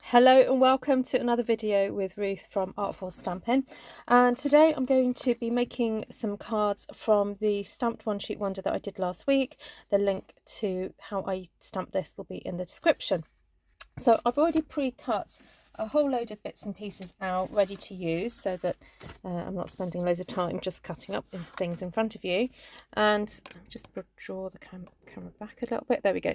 Hello and welcome to another video with Ruth from Artful Stampin', and today I'm going to be making some cards from the stamped one sheet wonder that I did last week. The link to how I stamped this will be in the description. So I've already pre-cut a whole load of bits and pieces out ready to use so that I'm not spending loads of time just cutting up things in front of you. And just draw the camera back a little bit, there we go.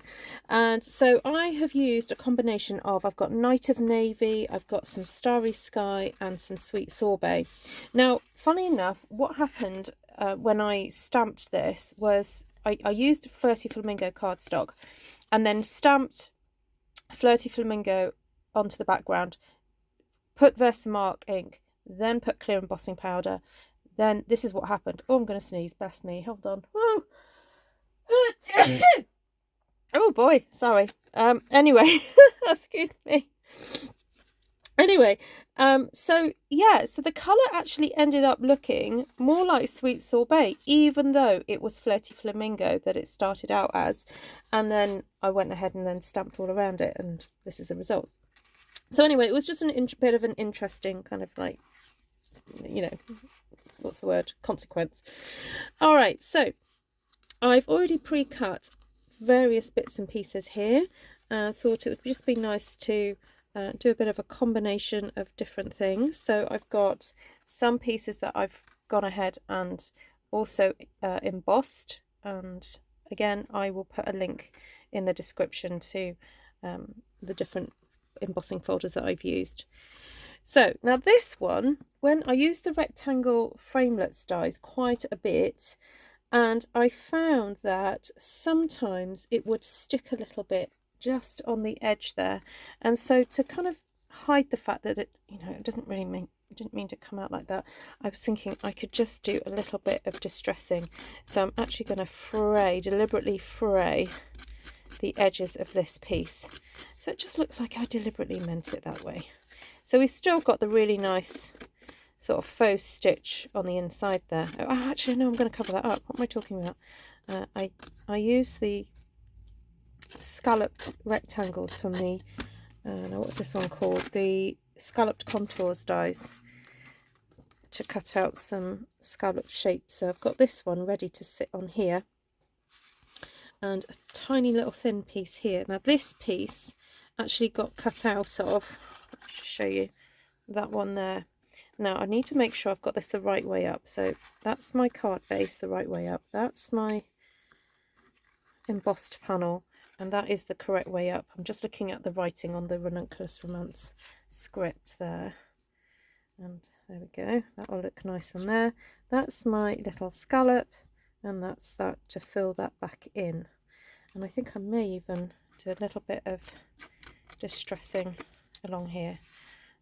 And so I have used a combination of, I've got Night of Navy, I've got some Starry Sky and some Sweet Sorbet. Now funny enough, what happened when I stamped this was I used Flirty Flamingo cardstock and then stamped Flirty Flamingo onto the background, put Versamark ink, then put clear embossing powder. Then this is what happened. Oh, I'm going to sneeze, bless me, hold on. Oh, oh boy, sorry. Anyway, excuse me. Anyway, so yeah, so the colour actually ended up looking more like Sweet Sorbet, even though it was Flirty Flamingo that it started out as. And then I went ahead and then stamped all around it, and this is the results. So anyway, it was just a bit of an interesting kind of like, you know, what's the word? Consequence. All right, so I've already pre-cut various bits and pieces here. Thought it would just be nice to do a bit of a combination of different things. So I've got some pieces that I've gone ahead and also embossed, and again I will put a link in the description to the different embossing folders that I've used. So now this one, when I used the rectangle framelets dies quite a bit, and I found that sometimes it would stick a little bit just on the edge there, and so to kind of hide the fact that it, you know, it doesn't really mean, it didn't mean to come out like that, I was thinking I could just do a little bit of distressing. So I'm actually going to deliberately fray the edges of this piece, so it just looks like I deliberately meant it that way. So we've still got the really nice sort of faux stitch on the inside there. Oh, actually no, I'm going to cover that up. What am I talking about? I use the scalloped rectangles from the now what's this one called, the Scalloped Contours dies, to cut out some scalloped shapes. So I've got this one ready to sit on here, and a tiny little thin piece here. Now this piece actually got cut out of, I'll show you that one there. Now I need to make sure I've got this the right way up. So that's my card base the right way up, that's my embossed panel, and that is the correct way up. I'm just looking at the writing on the Ranunculus Romance script there, and there we go, that will look nice on there. That's my little scallop, and that's that to fill that back in. And I think I may even do a little bit of distressing along here.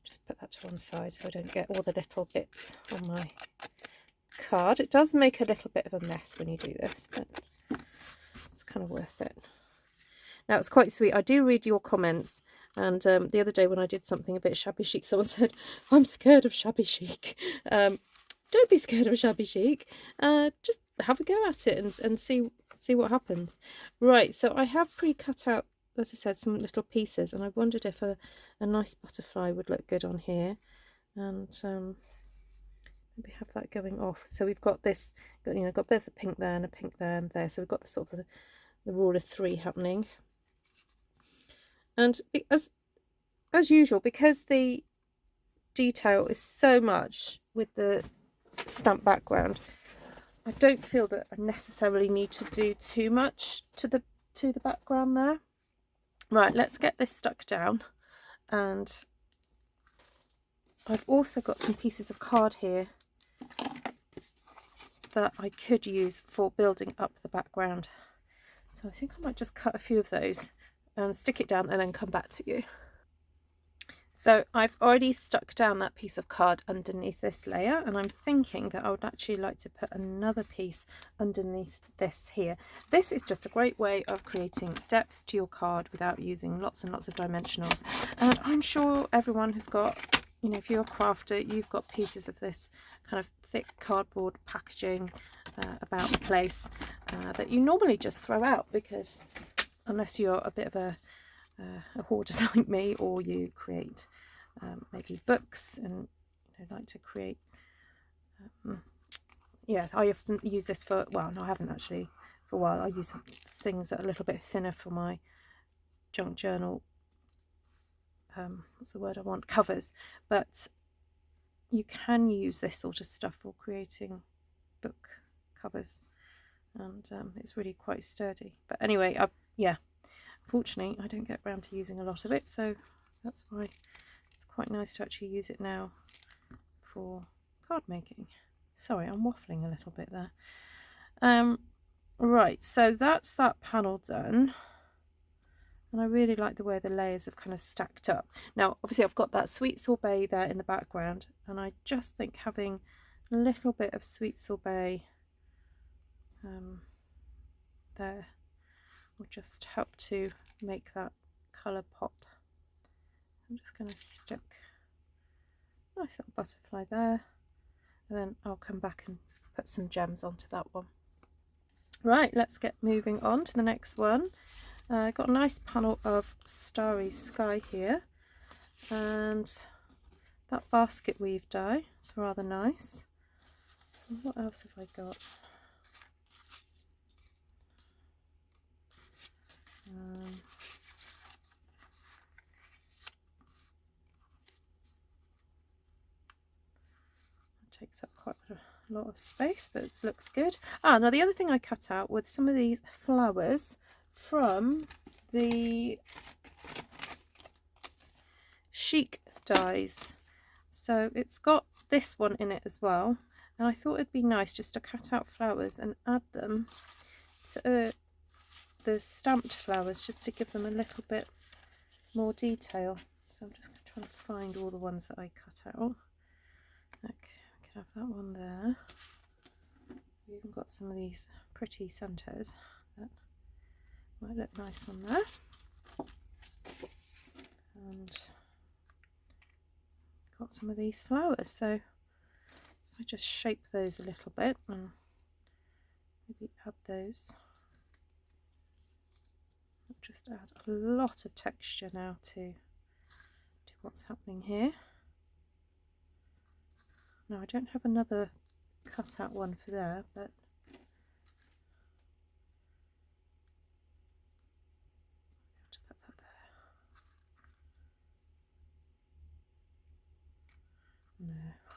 Just put that to one side so I don't get all the little bits on my card. It does make a little bit of a mess when you do this, but it's kind of worth it. Now it's quite sweet, I do read your comments, and the other day when I did something a bit shabby chic, someone said, I'm scared of shabby chic. Don't be scared of shabby chic, just have a go at it and see what happens. Right, so I have pre-cut out, as I said, some little pieces, and I wondered if a nice butterfly would look good on here, and maybe have that going off. So we've got this, you know, got both a pink there and a pink there and there, so we've got the sort of the rule of three happening. And as usual, because the detail is so much with the stamp background, I don't feel that I necessarily need to do too much to the background there. Right, let's get this stuck down. And I've also got some pieces of card here that I could use for building up the background. So I think I might just cut a few of those and stick it down and then come back to you. So I've already stuck down that piece of card underneath this layer, and I'm thinking that I would actually like to put another piece underneath this here. This is just a great way of creating depth to your card without using lots and lots of dimensionals. And I'm sure everyone has got, you know, if you're a crafter, you've got pieces of this kind of thick cardboard packaging about the place that you normally just throw out, because unless you're a bit of a a hoarder like me, or you create maybe books and like to create. Yeah, I often use this for, well, no, I haven't actually for a while. I use things that are a little bit thinner for my junk journal. What's the word I want? Covers. But you can use this sort of stuff for creating book covers, and it's really quite sturdy. But anyway, yeah, fortunately I don't get around to using a lot of it, so that's why it's quite nice to actually use it now for card making. Sorry, I'm waffling a little bit there. Right, so that's that panel done, and I really like the way the layers have kind of stacked up. Now obviously I've got that sweet sorbet there in the background, and I just think having a little bit of sweet sorbet there will just help to make that colour pop. I'm just going to stick a nice little butterfly there, and then I'll come back and put some gems onto that one. Right, let's get moving on to the next one. I've got a nice panel of Starry Sky here, and that basket weave die is rather nice. What else have I got? Takes up quite a lot of space, but it looks good. Now the other thing I cut out with some of these flowers from the chic dies. So it's got this one in it as well, and I thought it'd be nice just to cut out flowers and add them to the stamped flowers, just to give them a little bit more detail. So I'm just trying to find all the ones that I cut out. Okay, I can have that one there. We've even got some of these pretty centres that might look nice on there. And got some of these flowers, so I just shape those a little bit and maybe add those. Just add a lot of texture now to what's happening here. Now I don't have another cut out one for there, but I have to put that there. No, I'll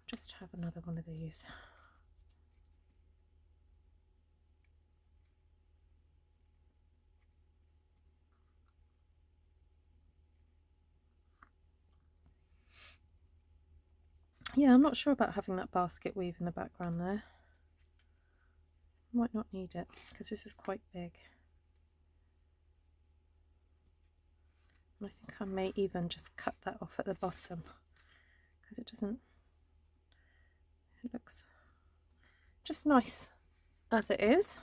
just have another one of these. Yeah, I'm not sure about having that basket weave in the background there. Might not need it because this is quite big. And I think I may even just cut that off at the bottom, because it doesn't, it looks just nice as it is.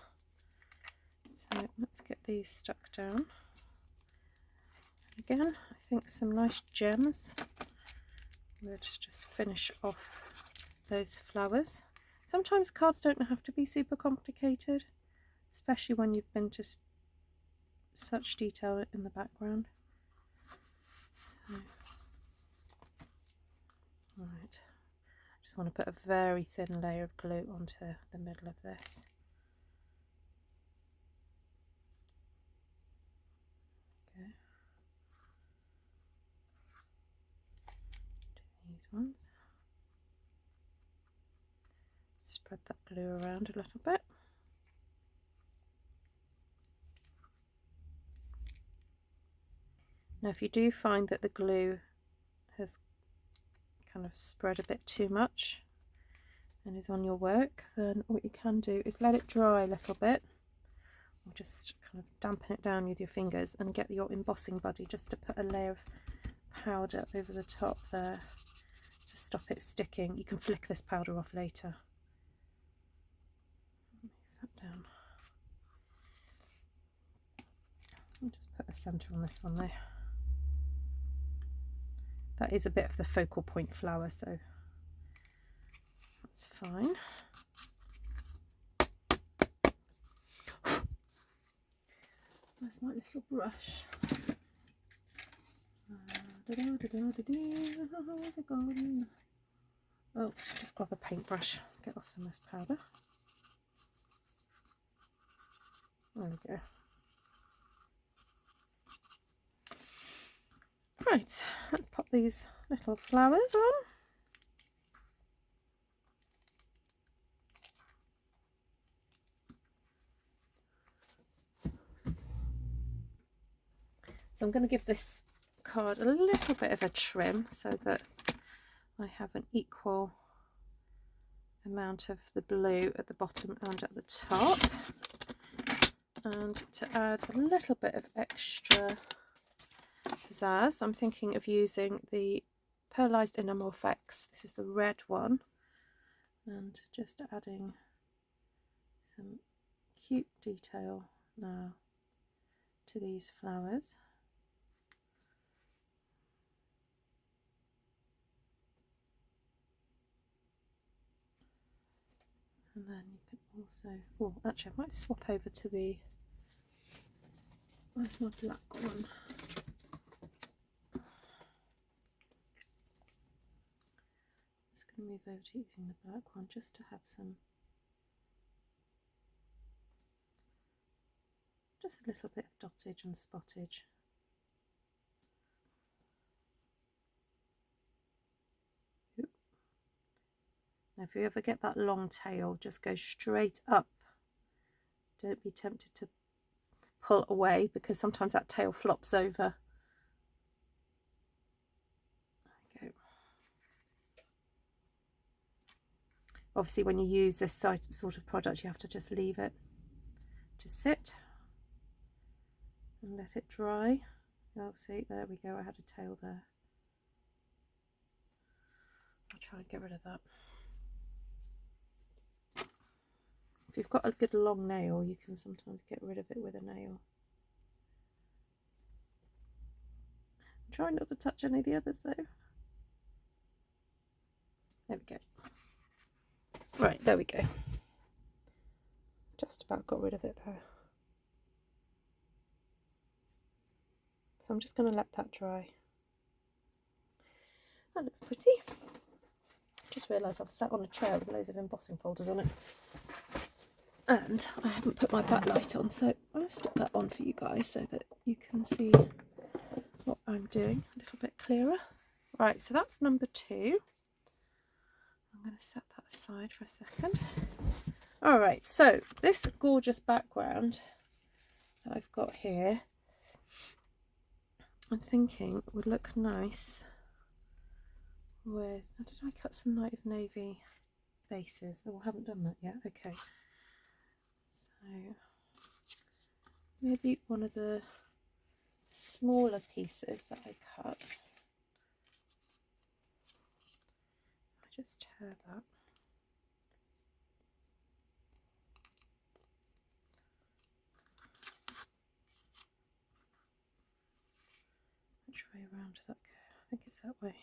So let's get these stuck down. Again, I think some nice gems would just finish off those flowers. Sometimes cards don't have to be super complicated, especially when you've been to such detail in the background. So, right, I just want to put a very thin layer of glue onto the middle of this. Okay. Do these ones. Spread that glue around a little bit. Now if you do find that the glue has kind of spread a bit too much and is on your work, then what you can do is let it dry a little bit, or just kind of dampen it down with your fingers and get your embossing buddy just to put a layer of powder over the top there to stop it sticking. You can flick this powder off later. Move that down. I'll just put a centre on this one though. That is a bit of the focal point flower, so that's fine. Where's my little brush? Where's it gone? Oh, just grab a paintbrush. Get off some of this powder. There we go. Right, let's pop these little flowers on. So I'm going to give this card a little bit of a trim so that I have an equal amount of the blue at the bottom and at the top. And to add a little bit of extra pizzazz, I'm thinking of using the Pearlized Enamel Effects. This is the red one, and just adding some cute detail now to these flowers. And then you can also, oh, actually I might swap over to the, where's my black one? Just going to move over to using the black one just to have some, just a little bit of dottage and spottage. Now if you ever get that long tail, just go straight up. Don't be tempted to pull away because sometimes that tail flops over. There we go. Obviously when you use this sort of product, you have to just leave it to sit and let it dry. Oh, see, there we go, I had a tail there. I'll try and get rid of that. If you've got a good long nail, you can sometimes get rid of it with a nail. I'm trying not to touch any of the others though. There we go. Right, there we go. Just about got rid of it there. So I'm just going to let that dry. That looks pretty. Just realised I've sat on a chair with loads of embossing folders on it. And I haven't put my backlight on, so I'll stick that on for you guys so that you can see what I'm doing a little bit clearer. Right, so that's number 2. I'm going to set that aside for a second. Alright, so this gorgeous background that I've got here, I'm thinking would look nice with, did I cut some Night of Navy bases? Oh, I haven't done that yet. Okay. So maybe one of the smaller pieces that I cut, I just tear that. Which way around does that go? I think it's that way.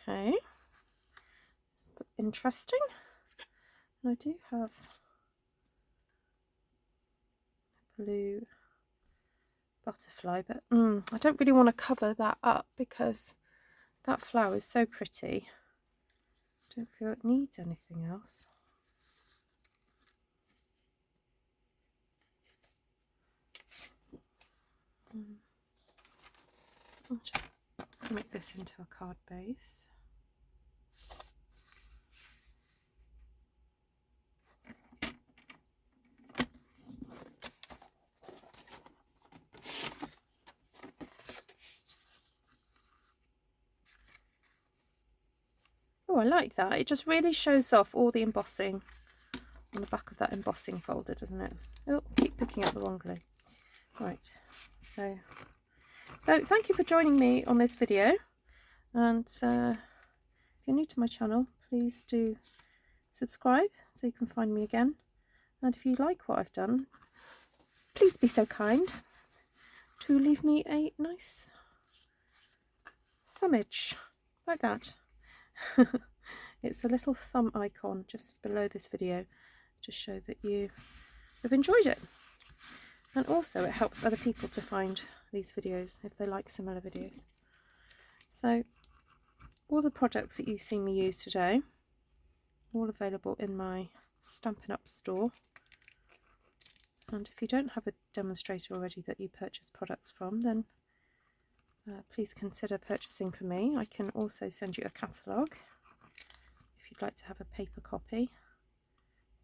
Okay, interesting. And I do have a blue butterfly, but I don't really want to cover that up because that flower is so pretty. I don't feel it needs anything else. I'll just make this into a card base. Oh, I like that. It just really shows off all the embossing on the back of that embossing folder, doesn't it? Oh, keep picking up the wrong glue. Right, so thank you for joining me on this video, and if you're new to my channel, please do subscribe so you can find me again. And if you like what I've done, please be so kind to leave me a nice thumbage like that. It's a little thumb icon just below this video to show that you have enjoyed it. And also it helps other people to find these videos if they like similar videos. So all the products that you've seen me use today, all available in my Stampin' Up store. And if you don't have a demonstrator already that you purchase products from, then please consider purchasing from me. I can also send you a catalogue if you'd like to have a paper copy.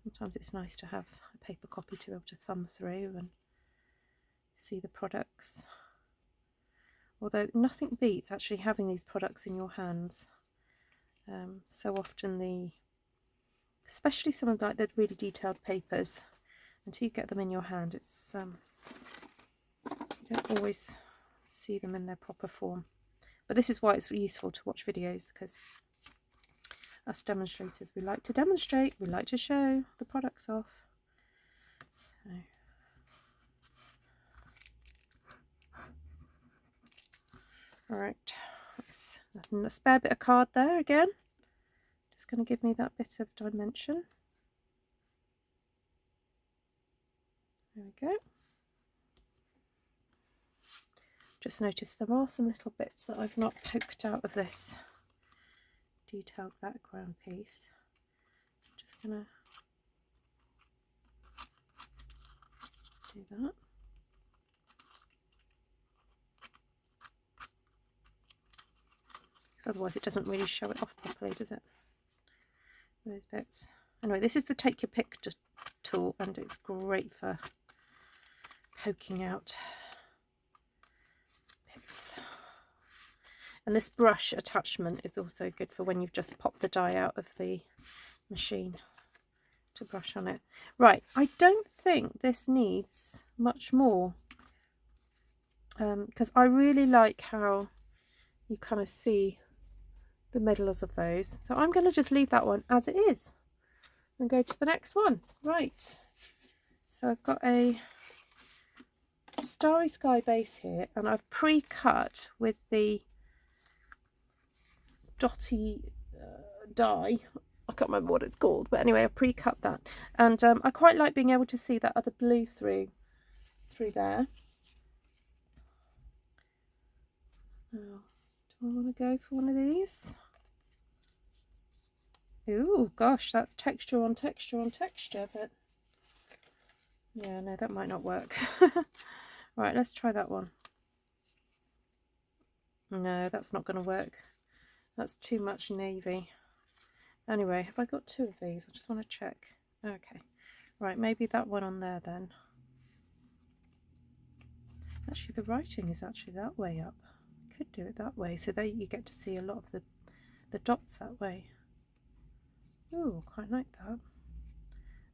Sometimes it's nice to have a paper copy to be able to thumb through and see the products. Although nothing beats actually having these products in your hands. So often especially some of like the really detailed papers, until you get them in your hand, it's you don't always see them in their proper form. But this is why it's useful to watch videos, because us demonstrators, we like to demonstrate, we like to show the products off. So. Alright, a spare bit of card there again, just going to give me that bit of dimension. There we go. Just noticed there are some little bits that I've not poked out of this detailed background piece. I'm just going to do that. Because otherwise it doesn't really show it off properly, does it? Those bits. Anyway, this is the Take Your Pick tool, and it's great for poking out bits. And this brush attachment is also good for when you've just popped the die out of the machine to brush on it. Right, I don't think this needs much more, because I really like how you kind of see the middles of those. So I'm going to just leave that one as it is and go to the next one. Right, so I've got a Starry Sky base here, and I've pre-cut with the dotty die. I can't remember what it's called, but anyway, I've pre-cut that, and I quite like being able to see that other blue through there. Now, do I want to go for one of these? Ooh, gosh, that's texture on texture on texture, but yeah, no, that might not work. Right, let's try that one. No, that's not going to work. That's too much navy. Anyway, have I got two of these? I just want to check. Okay, right, maybe that one on there then. Actually, the writing is actually that way up. I could do it that way, so there you get to see a lot of the dots that way. Ooh, quite like that.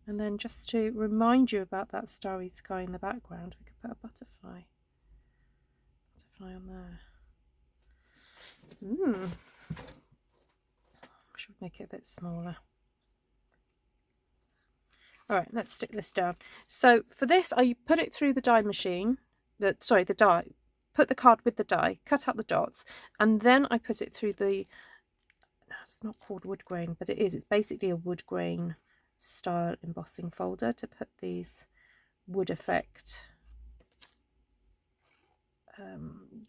And then just to remind you about that starry sky in the background, we could put a butterfly on there. I should make it a bit smaller. All right, let's stick this down. So for this, I put it through the die machine. The die. Put the card with the die, cut out the dots, and then I put it through the. It's not called wood grain, but it is. It's basically a wood grain style embossing folder to put these wood effect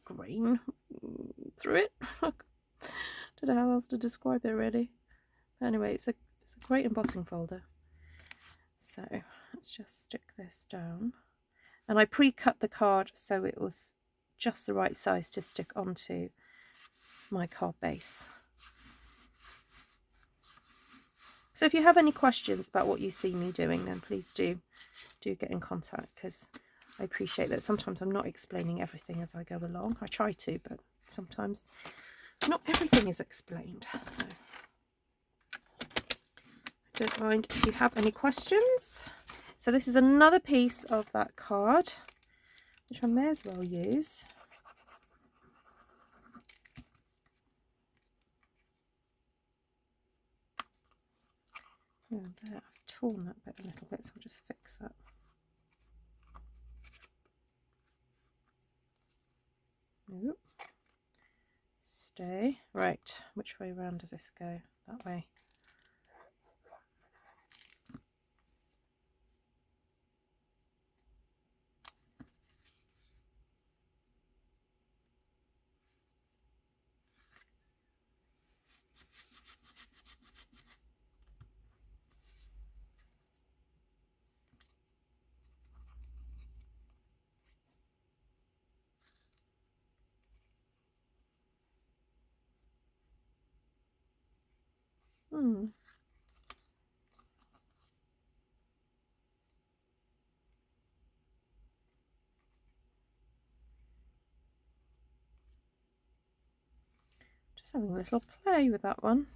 grain through it. Don't know how else to describe it really. But anyway, it's a great embossing folder. So let's just stick this down, and I pre-cut the card so it was just the right size to stick onto my card base. So if you have any questions about what you see me doing, then please do get in contact, because I appreciate that sometimes I'm not explaining everything as I go along. I try to, but sometimes not everything is explained. So I don't mind if you have any questions. So this is another piece of that card, which I may as well use. Yeah, there, I've torn that bit a little bit, so I'll just fix that. Nope. Stay. Right, which way round does this go? That way. Just having a little play with that one.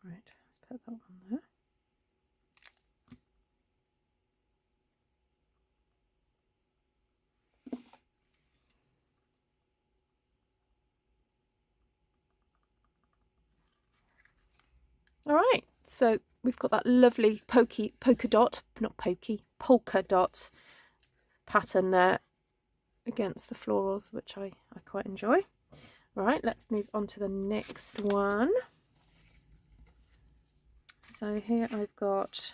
Right, let's put that one there. All right, so we've got that lovely polka dot pattern there against the florals, which I quite enjoy. All right, let's move on to the next one. So here I've got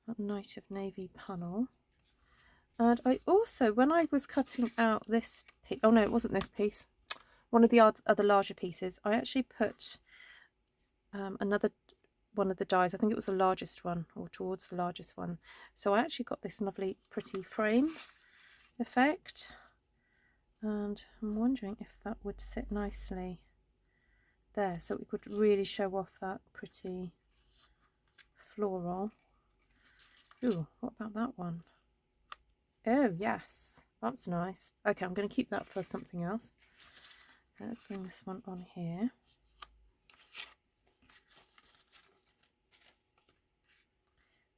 that Night of Navy panel. And I also, when I was cutting out this piece, oh no, it wasn't this piece, one of the other larger pieces, I actually put another one of the dies, I think it was the largest one, or towards the largest one. So I actually got this lovely pretty frame effect, and I'm wondering if that would sit nicely there, so we could really show off that pretty floral. Ooh, what about that one? Oh yes, that's nice. Okay, I'm going to keep that for something else. So let's bring this one on here.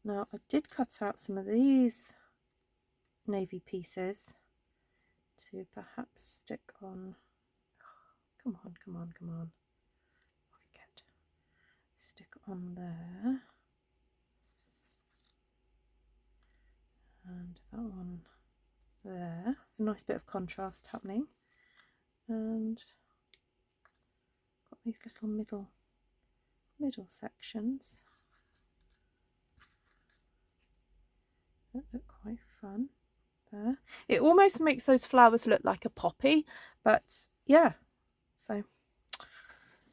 Now I did cut out some of these navy pieces to perhaps stick on. Come on, come on, come on. Forget. Stick on there. And that one there. It's a nice bit of contrast happening. And got these little middle sections that look quite fun there. It almost makes those flowers look like a poppy, but yeah, so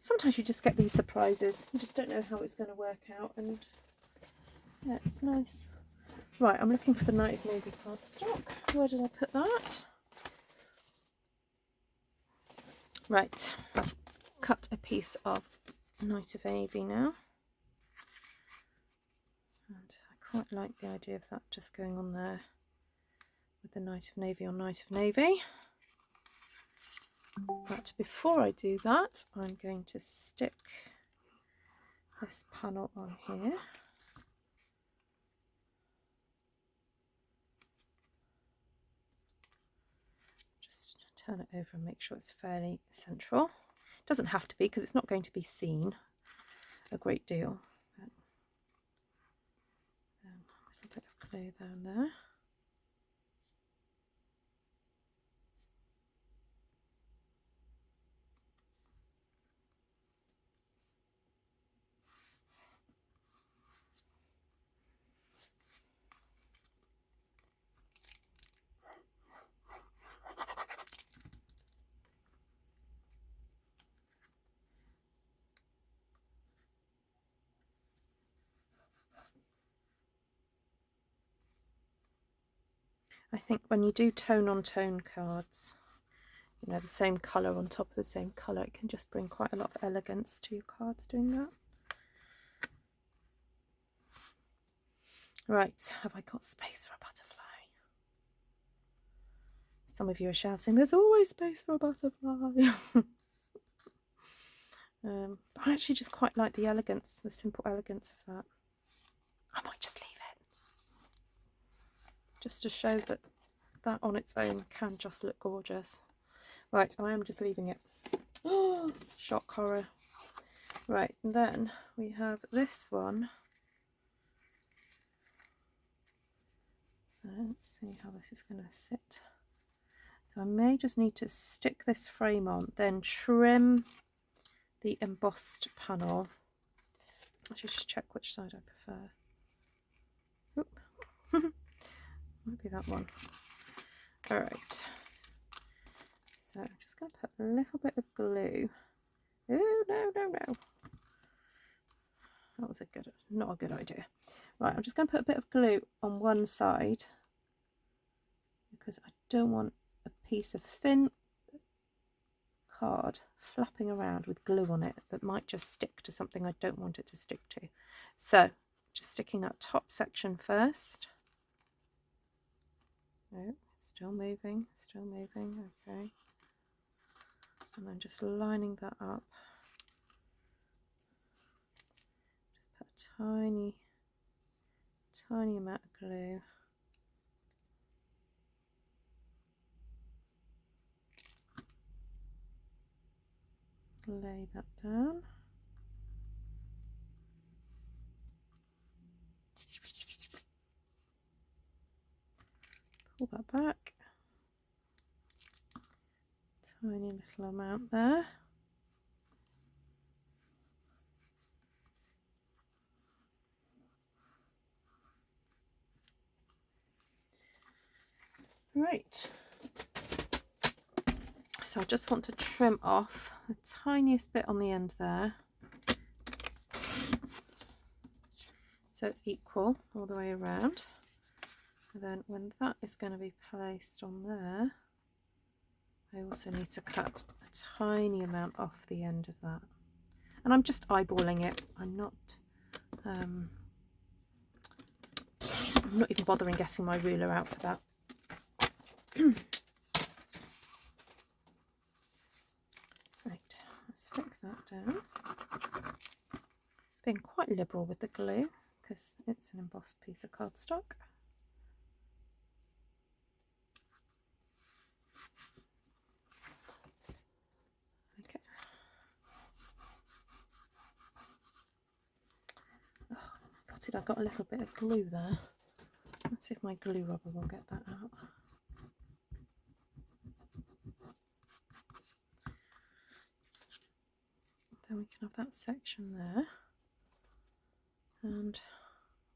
sometimes you just get these surprises. You just don't know how it's going to work out, and yeah, it's nice. Right, I'm looking for the Night of Navy cardstock. Where did I put that? Right, I've cut a piece of Night of Navy now, and I quite like the idea of that just going on there with the Night of Navy on Night of Navy. But before I do that, I'm going to stick this panel on here. Just turn it over and make sure it's fairly central. It doesn't have to be, because it's not going to be seen a great deal. But, a little bit of glue down there. I think when you do tone on tone cards, you know, the same colour on top of the same colour, it can just bring quite a lot of elegance to your cards doing that. Right, have I got space for a butterfly? Some of you are shouting, there's always space for a butterfly. I actually just quite like the elegance, the simple elegance of that. I might just leave it, just to show that that on its own can just look gorgeous. Right, I am just leaving it. Oh, shock horror. Right, and then we have this one. So let's see how this is going to sit. So I may just need to stick this frame on, then trim the embossed panel. I should just check which side I prefer. Oop. Might be that one. All right. So I'm just going to put a little bit of glue. Oh, no, no, no. That was not a good idea. Right, I'm just going to put a bit of glue on one side because I don't want a piece of thin card flapping around with glue on it that might just stick to something I don't want it to stick to. So just sticking that top section first. Oh, still moving, okay. And then just lining that up. Just put a tiny amount of glue. Lay that down. Pull that back. Tiny little amount there. Right. So I just want to trim off the tiniest bit on the end there. So it's equal all the way around. And then when that is going to be placed on there, I also need to cut a tiny amount off the end of that. And I'm just eyeballing it. I'm not even bothering getting my ruler out for that. Right, let's stick that down. Being quite liberal with the glue because it's an embossed piece of cardstock. Okay. Oh, got it, I've got a little bit of glue there. Let's see if my glue rubber will get that out. Then we can have that section there. And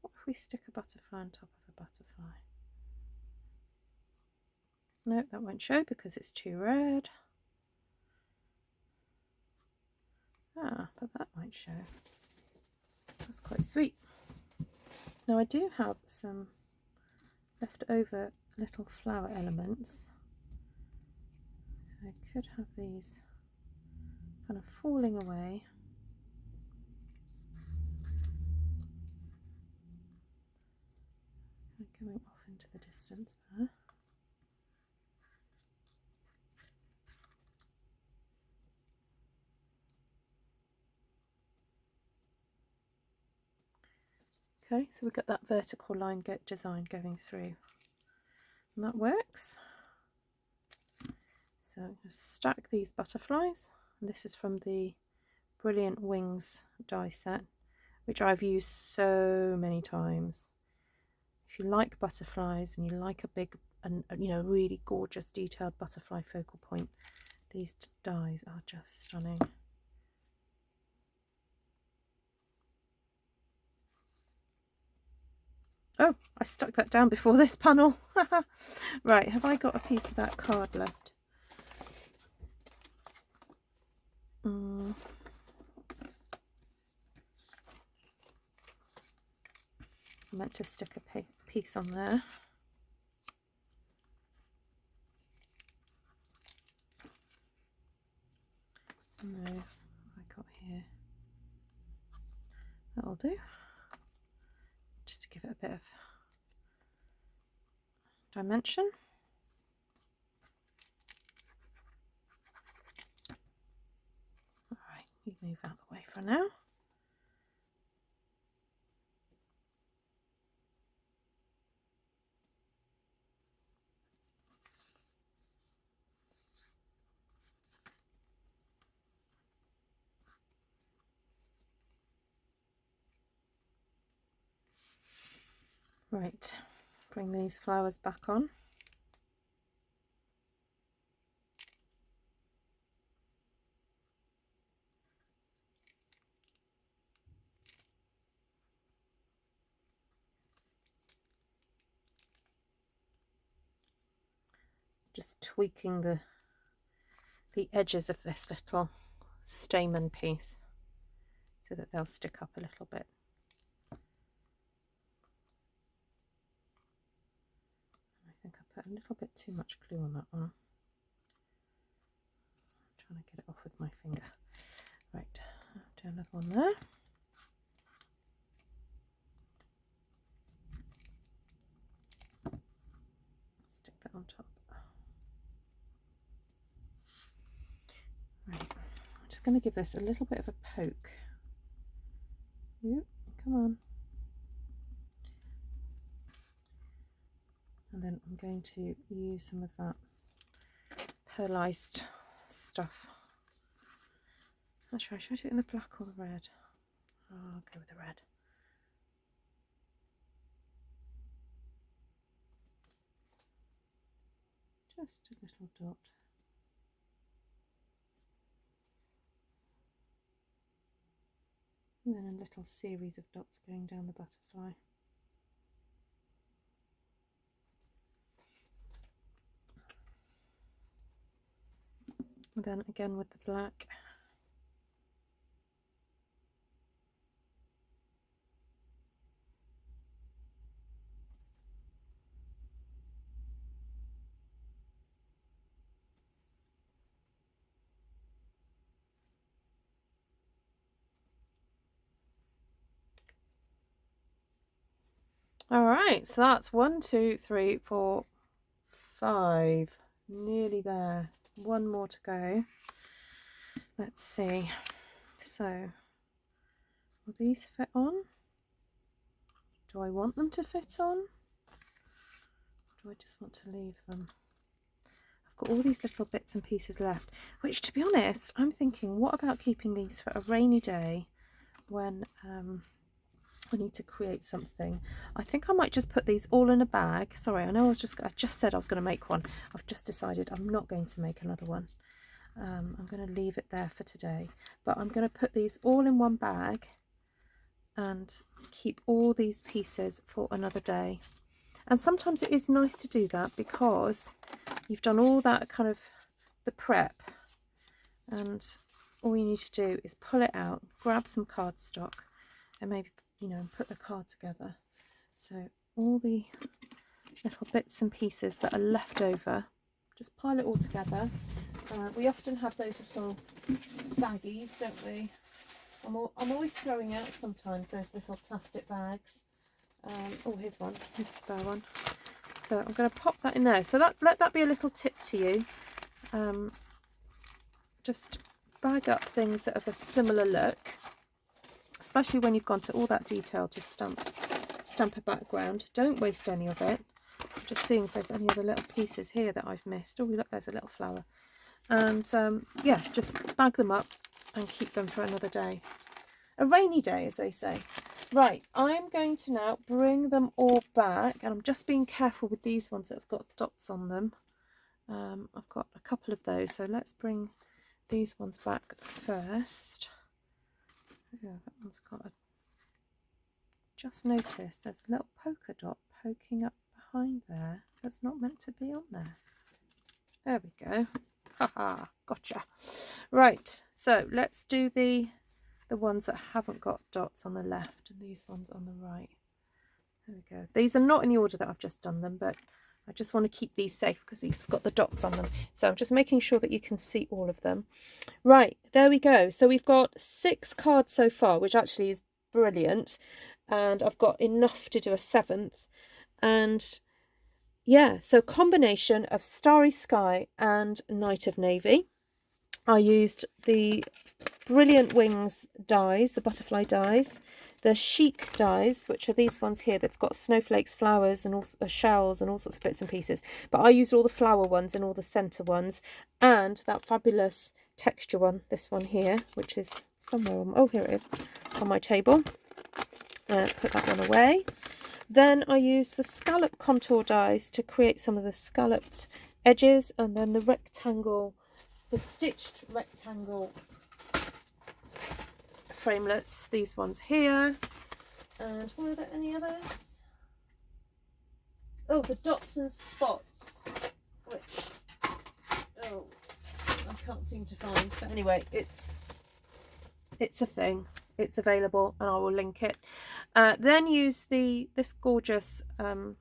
what if we stick a butterfly on top of a butterfly? No, that won't show because it's too red. Ah, but that might show. That's quite sweet. Now I do have some leftover little flower elements. So I could have these kind of falling away. Going off into the distance there. Okay, so we've got that vertical line design going through. And that works. So I'm going to stack these butterflies. And this is from the Brilliant Wings die set, which I've used so many times. If you like butterflies and you like a big and really gorgeous detailed butterfly focal point, these dies are just stunning. Oh, I stuck that down before this panel. Right, have I got a piece of that card left? I meant to stick a piece on there. No, what have I got here? That'll do. Just to give it a bit of dimension. Alright, you move out the way for now. Right, bring these flowers back on. Just tweaking the edges of this little stamen piece so that they'll stick up a little bit. I think I put a little bit too much glue on that one. I'm trying to get it off with my finger. Right, I'll do another one there. Stick that on top. Right, I'm just going to give this a little bit of a poke. Yep, come on. And then I'm going to use some of that pearlized stuff. Should I do it in the black or the red? Oh, I'll go with the red. Just a little dot. And then a little series of dots going down the butterfly. And then again with the black. All right, so that's 1, 2, 3, 4, 5, nearly there. One more to go. Let's see. So, will these fit on? Do I want them to fit on? Or do I just want to leave them? I've got all these little bits and pieces left, which, to be honest, I'm thinking, what about keeping these for a rainy day when I need to create something? I think I might just put these all in a bag. Sorry, I know I just said I was going to make one. I've just decided I'm not going to make another one. I'm going to leave it there for today, but I'm going to put these all in one bag and keep all these pieces for another day. And sometimes it is nice to do that because you've done all that kind of the prep, and all you need to do is pull it out, grab some cardstock, and maybe, you know, put the card together. So all the little bits and pieces that are left over, just pile it all together. We often have those little baggies, don't we? I'm always throwing out sometimes those little plastic bags. Oh, here's one. Here's a spare one. So I'm going to pop that in there. So let that be a little tip to you. Just bag up things that have a similar look, especially when you've gone to all that detail to stamp a background. Don't waste any of it. I'm just seeing if there's any other little pieces here that I've missed. Oh, look, there's a little flower. And yeah, just bag them up and keep them for another day. A rainy day, as they say. Right, I'm going to now bring them all back, and I'm just being careful with these ones that have got dots on them. I've got a couple of those, so let's bring these ones back first. Yeah, that one's got a... Just noticed there's a little polka dot poking up behind there. That's not meant to be on there. There we go. Haha, gotcha. Right, so let's do the ones that haven't got dots on the left and these ones on the right. There we go. These are not in the order that I've just done them, but I just want to keep these safe because these have got the dots on them. So I'm just making sure that you can see all of them. Right, there we go. So we've got 6 cards so far, which actually is brilliant. And I've got enough to do a 7th. And yeah, so combination of Starry Sky and Night of Navy. I used the Brilliant Wings dies, the butterfly dies, the Chic dies, which are these ones here. They've got snowflakes, flowers, and also shells and all sorts of bits and pieces. But I used all the flower ones and all the centre ones, and that fabulous texture one, this one here, which is somewhere on, oh, here it is, on my table. Put that one away. Then I used the scallop contour dies to create some of the scalloped edges, and then the rectangle, the stitched rectangle framelets, these ones here. And were there any others? Oh, the dots and spots, which, oh, I can't seem to find. But anyway, it's a thing. It's available, and I will link it. Then use this gorgeous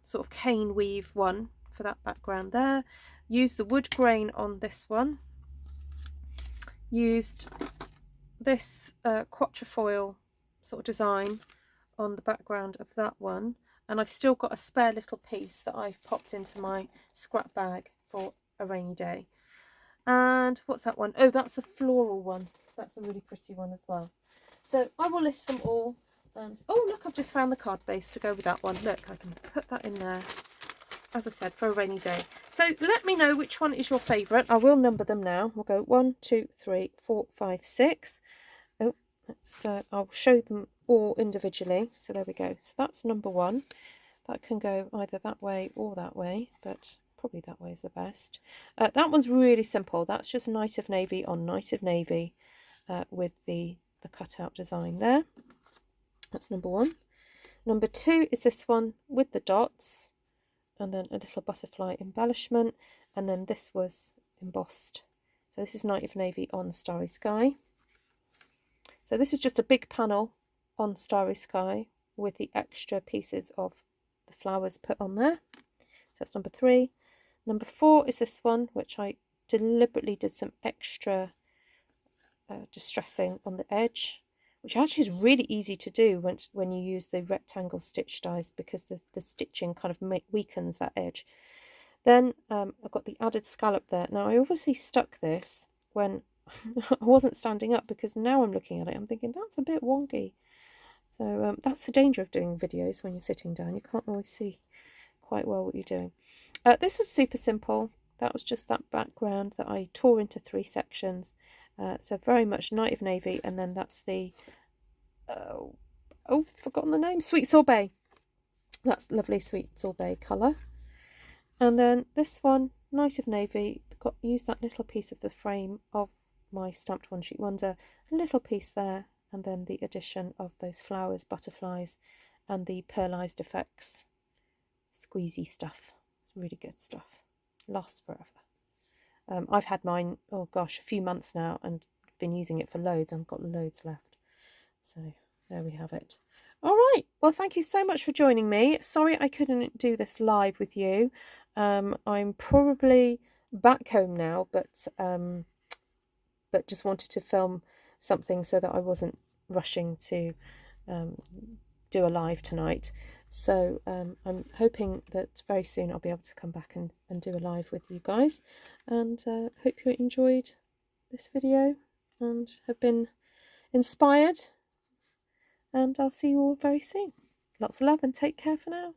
sort of cane weave one for that background there. Use the wood grain on this one. Used this Quatefoil sort of design on the background of that one, and I've still got a spare little piece that I've popped into my scrap bag for a rainy day. And what's that one? Oh, that's a floral one. That's a really pretty one as well. So I will list them all. And oh, look, I've just found the card base to go with that one. Look, I can put that in there, as I said, for a rainy day. So let me know which one is your favourite. I will number them now. We'll go 1, 2, 3, 4, 5, 6. Oh, let's I'll show them all individually. So there we go. So that's number 1. That can go either that way or that way, but probably that way is the best. That one's really simple. That's just Night of Navy on Night of Navy with the cutout design there. That's number 1. Number 2 is this one with the dots, and then a little butterfly embellishment, and then this was embossed. So this is Night of Navy on Starry Sky. So this is just a big panel on Starry Sky with the extra pieces of the flowers put on there. So that's number 3. Number 4 is this one, which I deliberately did some extra distressing on the edge, which actually is really easy to do when you use the rectangle stitch dies, because the stitching kind of weakens that edge. Then I've got the added scallop there. Now I obviously stuck this when I wasn't standing up, because now I'm looking at it, I'm thinking that's a bit wonky. So that's the danger of doing videos when you're sitting down. You can't always see quite well what you're doing. This was super simple. That was just that background that I tore into 3 sections. So very much Night of Navy, and then that's the forgotten the name, Sweet Sorbet. That's lovely Sweet Sorbet colour. And then this one, Night of Navy, use that little piece of the frame of my stamped One Sheet Wonder, a little piece there, and then the addition of those flowers, butterflies, and the pearlized effects squeezy stuff. It's really good stuff. Lasts forever. I've had mine, oh gosh, a few months now, and been using it for loads. I've got loads left. So there we have it. All right. Well, thank you so much for joining me. Sorry I couldn't do this live with you. I'm probably back home now, but just wanted to film something so that I wasn't rushing to do a live tonight. So I'm hoping that very soon I'll be able to come back and do a live with you guys, and hope you enjoyed this video and have been inspired, and I'll see you all very soon. Lots of love and take care for now.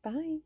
Bye.